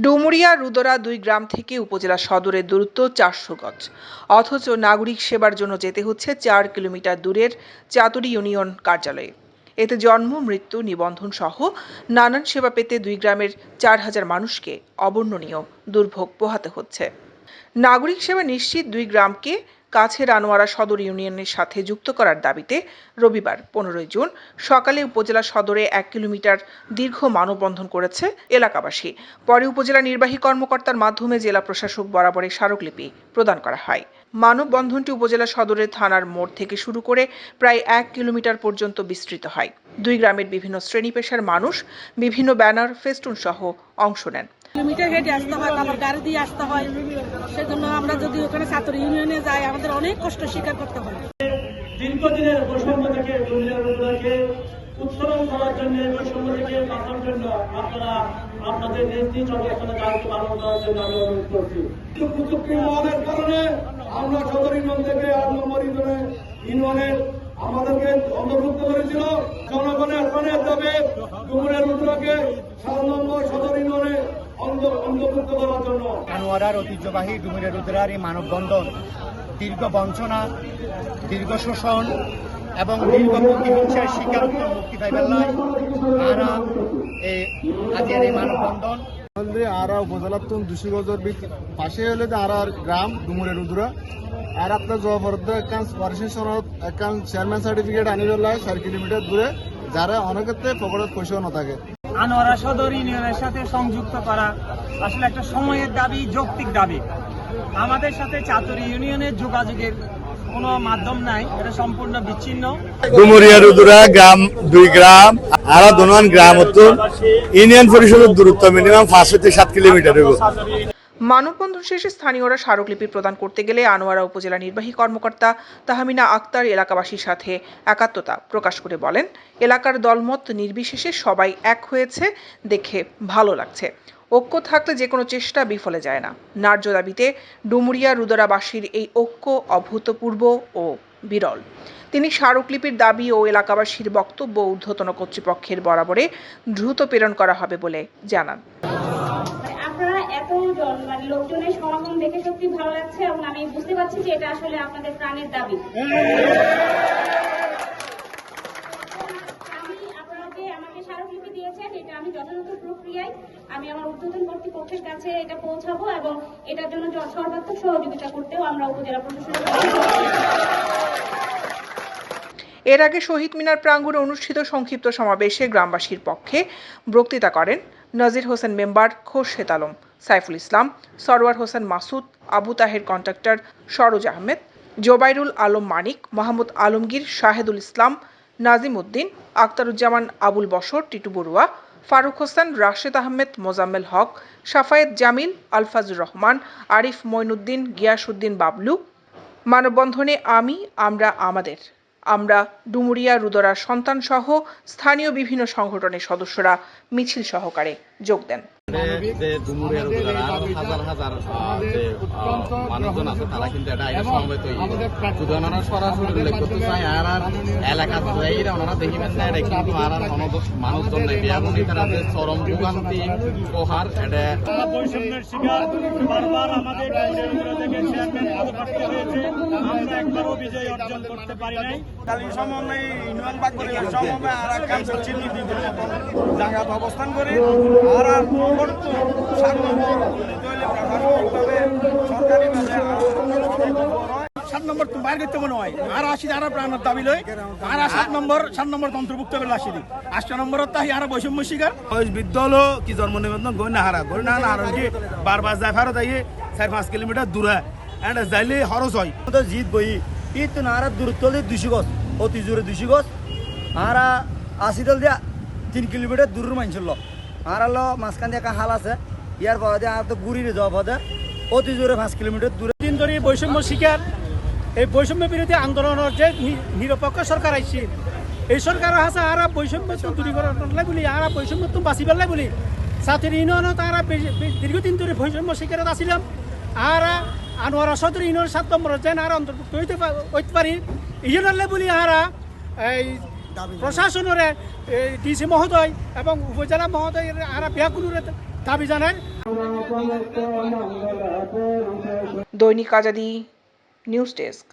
ডুমুরিয়া রুদরা ২ গ্রাম থেকে উপজেলা সদরের দূরত্ব ৪০০ গজ, অথচ নাগরিক সেবার জন্য যেতে হচ্ছে ৪ কিলোমিটার দূরের চাতুরী ইউনিয়ন কার্যালয়ে। এতে জন্ম, মৃত্যু, নিবন্ধন সহ নানান সেবা পেতে ২ গ্রামের ৪,০০০ মানুষকে অবর্ণনীয় দুর্ভোগ পোহাতে হচ্ছে। নাগরিক সেবা নিশ্চিত ২ গ্রামকে কাছের আনোয়ারা সদর ইউনিয়নের সাথে যুক্ত করার দাবিতে রবিবার ১৫ জুন সকালে উপজেলা সদরে ১ কিলোমিটার দীর্ঘ মানববন্ধন করেছে এলাকাবাসী। পরে উপজেলা নির্বাহী কর্মকর্তার মাধ্যমে জেলা প্রশাসক বরাবর স্মারকলিপি প্রদান করা হয়। মানববন্ধনটি উপজেলা সদরের থানার মোড় থেকে শুরু করে প্রায় ১ কিলোমিটার পর্যন্ত বিস্তৃত হয়। ২ গ্রামের বিভিন্ন শ্রেণী পেশার মানুষ বিভিন্ন ব্যানার, ফেস্টুন সহ অংশ নেন। কিলোমিটার হেঁটে আসতে হয়, আবার গাড়ি দিয়ে আসতে হয়। সেজন্য আমরা যদি ওখানে ছাত্র ইউনিয়নে যাই, আমাদের অনেক কষ্ট স্বীকার করতে হয়। দীর্ঘদিনের বৈষম্য থেকে উত্তরণ করার জন্য, বৈষম্য থেকে বাঁচার জন্য আপনারা আপনাদের নিজ অবস্থানে দায়িত্ব পালন করার জন্য আমি অনুরোধ করছি। মহানের কারণে আমরা সদর ইউনিয়ন থেকে ৮ নম্বর ইউনিয়নের আমাদেরকে অন্তর্ভুক্ত করেছিল। জনগণের প্রাণের দাবি ডুমুরিয়া রুদ্রকে ৭ নম্বর সদর ইউনিয়নে অন্তর্ভুক্ত করার জন্য। আনোয়ারার ঐতিহ্যবাহী ডুমুরিয়া রুদ্রার এই মানববন্ধন দীর্ঘ বঞ্চনা, দীর্ঘ শোষণ এবং দীর্ঘ প্রতিহিংসার শিকার মুক্তি পাইবার নাই আরা আজকের এই মানববন্ধন আরা উপজেলার ২০০ গজের পাশে হলে আরার গ্রাম ডুমুরিয়া রুদ্রা আর আপনার জবরদ একান সুপারিশ সনদ একান চেয়ারম্যান সার্টিফিকেট আনিবার ৪ কিলোমিটার দূরে, যারা অনেকেতে পকেটত পয়সা না থাকে। আনোয়ারা সদর ইউনিয়নের সাথে সংযুক্ত করা আসলে একটা সময়ের দাবি, যৌক্তিক দাবি। আমাদের সাথে চাতুরী ইউনিয়নের যোগাযোগের কোনো মাধ্যম নাই, এটা সম্পূর্ণ বিচ্ছিন্ন। ডুমুরিয়া রুদরা গ্রাম ২ গ্রাম আর দোনান গ্রাম ইউনিয়ন পরিষদের দূরত্ব মিনিমাম ৫ থেকে ৭ কিলোমিটার। মানববন্ধন শেষে স্থানীয়রা স্মারকলিপি প্রদান করতে গেলে আনোয়ারা উপজেলা নির্বাহী কর্মকর্তা তাহমিনা আক্তার এলাকাবাসীর সাথে একাত্মতা প্রকাশ করে বলেন, এলাকার দলমত নির্বিশেষে সবাই এক হয়েছে দেখে ভালো লাগছে। ঐক্য থাকলে যে কোনো চেষ্টা বিফলে যায় না। ন্যায্য দাবিতে ডুমুরিয়া রুদরাবাসীর এই ঐক্য অভূতপূর্ব ও বিরল। তিনি স্মারকলিপির দাবি ও এলাকাবাসীর বক্তব্য ঊর্ধ্বতন কর্তৃপক্ষের বরাবরে দ্রুত প্রেরণ করা হবে বলে জানান। লোকজনের সমাগম দেখে সত্যি ভালো লাগছে এবং আমি বুঝতে পারছি যে এটা আসলে আপনাদের প্রাণের দাবি। আপনারা যে আমাকে স্মারকলিপি দিয়েছেন, এটা আমি যথাযথ প্রক্রিয়ায় আমি আমার ঊর্ধ্বতন কর্তৃপক্ষের কাছে এটা পৌঁছাবো এবং এটার জন্য সর্বাত্মক সহযোগিতা করতেও আমরা উপজেলা প্রশাসনের। এর আগে শহীদ মিনার প্রাঙ্গণে অনুষ্ঠিত সংক্ষিপ্ত সমাবেশে গ্রামবাসীর পক্ষে বক্তৃতা করেন নাজির হোসেন মেম্বার, খোরশেদ আলম, সাইফুল ইসলাম, সরওয়ার হোসেন মাসুদ, আবু তাহের কন্ট্রাক্টর সরোজ আহমেদ, জোবাইরুল আলম মানিক, মাহমুদ আলমগীর, শাহেদুল ইসলাম, নাজিম উদ্দিন, আক্তারুজ্জামান আবুল বশর, টিটু বড়ুয়া, ফারুক হোসেন, রাশেদ আহমেদ, মোজাম্মেল হক, সাফায়েত জামিল, আলফাজুর রহমান, আরিফ মঈনুদ্দিন, গিয়াসউদ্দিন বাবলু। মানববন্ধনে আমরা আমাদের আমরা ডুমুরিয়া রুদরার সন্তান সহ স্থানীয় বিভিন্ন সংগঠনের সদস্যরা মিছিল সহকারে যোগ দেন। মানুষজন আছে তারা কিন্তু এটা সমবেত শুধু ওনারা সরাসরি উল্লেখ করতে চায় আর এলাকার ওনারা দেখিবেন না এটা কিন্তু আর মানুষজন নেই বিয়ামনি তারা যে চরম যুগান্তি প্রহার এটা বৈষম্যের শিকার বারবার আমাদের আমরা একবারও বিজয় অর্জন করতে পারি নাই। কালী সমন্বয় ইউনিয়ন ভাগ করে সমন্বয় আর কাউন্সিল চিহ্নিত জায়গাত অবস্থান করে আর সাত নম্বর তো বাইর করতে মনে হয় আর আসি আর প্রাণের দাবি লই আর ৭ নম্বর অন্তর্ভুক্ত করে আসি ৮ নম্বর তাই আর বৈষম্য শিকার বৃদ্ধ হলো কি জন্ম নিবন্ধন গই না হারা কি বারবার যায় ফেরত আইয়ে ৪-৫ কিলোমিটার দূরে যাইলে খরচ হয় জিত বই ই তো না দূরত্ব ২০০ গজ, অতি জোরে ২০০ গজ আর আসিদল দিয়া ৩ কিলোমিটার দূরের মানুষের লোক আর মাঝখান দিয়ে একটা হাল আছে, ইয়ার পরে আর তো গুড়িরে যাওয়া পথে অতি জোরে ৫ কিলোমিটার দূরে। দিন ধরে বৈষম্য শিকার এই বৈষম্য বিরোধী আন্দোলনের যে নিরপেক্ষ সরকার আইছে, এই সরকার আছে আর বৈষম্য দূরীকরণ বলি আর বৈষম্য তো বাঁচি পেলাই বলি চাতুরী ইউনিয়নত আর দীর্ঘদিন ধরে বৈষম্য শিকারত আসছিলাম আর আনোয়ারা সদর ইউনিয়ন ৭ নম্বর যেন আর অন্তর্ভুক্ত হইতে পারি ইউনিয়ন বলি আর এই দাবি প্রশাসনের ডিসি মহোদয় এবং উপজেলা মহোদয়ের আর ব্যাকুলের দাবি জানায়। দৈনিক আজাদী নিউজ ডেস্ক।